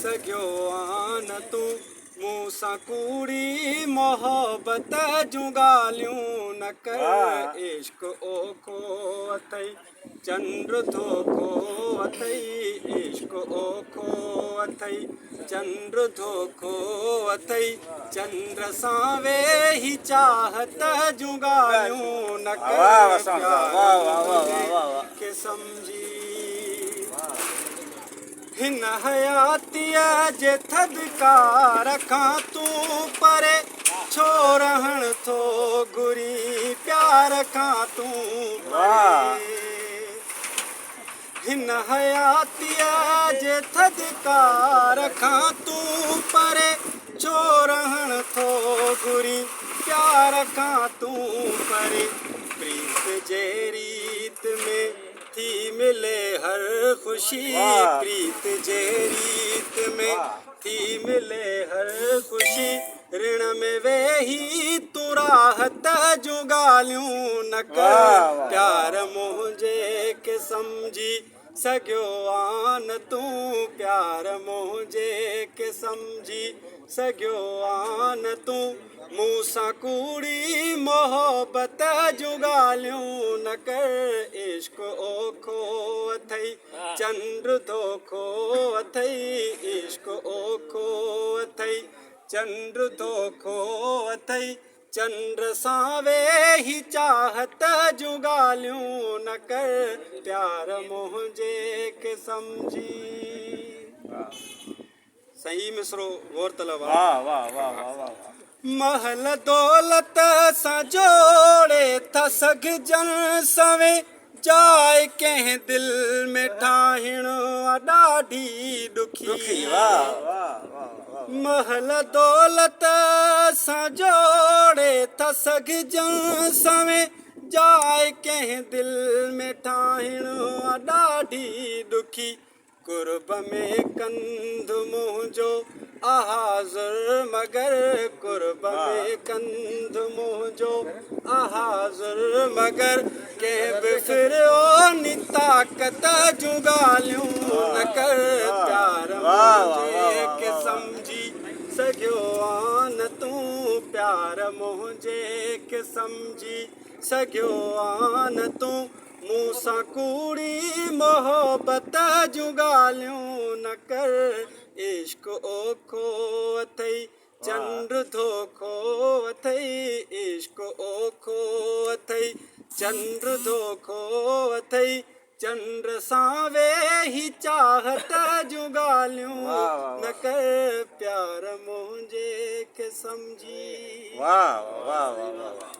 सघियो आन तूं मूं सां कूड़ी मोहबत जूं ॻाल्हियूं न कर। इश्क ओखो अथई चंड धोखो अथई, इश्क ओखो अथई चंड धोखो अथई। चंद्र सां वेही चाहत जूं ॻाल्हियूं न कर। प्यार खे सम्झी हिन हयातीअ जे थधिकार खां तूं परे छो रहण थो घुरी प्यार खां तूं परे। हिन हयातीअ जे थधिकार खां तूं परे छो रहण थो घुरी प्यार खां तूं परे। प्रीत जे रीत में थी मिले हर ख़ुशी, प्रीत जे रीत में थी मिले हर ख़ुशी। ऋण में वेही तूं राहत जूं ॻाल्हियूं न कर। प्यार मुंहिंजे के सम्झी सघियो आन तूं, प्यार मुंहिंजे के सम्झी सघियो आन तूं मूं सां कूड़ी मोहबत जूं ॻाल्हियूं न कर। इश्क ओखो अथई चंड धोखो अथई, इश्क ओखो अथई चंड धोखो अथई। चंद्र सां वेही चाहत जूं ॻाल्हियूं न कर। प्यार मुंहिंजे के सम्झी। सही मिसरो गौर तलब आहे। महल दौलत सां जोड़े था सघजनि सवे, जाइ कंहिं दिल में ठाहिण ॾाढी ॾुखी। महल दौलत सां जोड़े था सघजनि सवे, जाइ कंहिं दिल में ठाहिण ॾाढी ॾुखी। कुर्ब में कंध मुंहिंजो हाज़ुर मगर, कुर्ब में कंध मुंहिंजो हाज़ुर मगर। कंहिं बि फिरियोनी ताक़त जूं ॻाल्हियूं न कर। प्यार मुंहिंजे के सम्झी सघियो आन तूं, प्यार मुंहिंजे के सम्झी सघियो आन तूं मूं सां कूड़ी मोहबत जूं ॻाल्हियूं न कर। इश्क ओखो अथई चंड धोखो अथई, इश्क ओखो अथई चंड धोखो अथई। चंद्र सां वेही चाहत जूं ॻाल्हियूं न कर। प्यार मुंहिंजे के सम्झी। वाह वाह वाह वाह।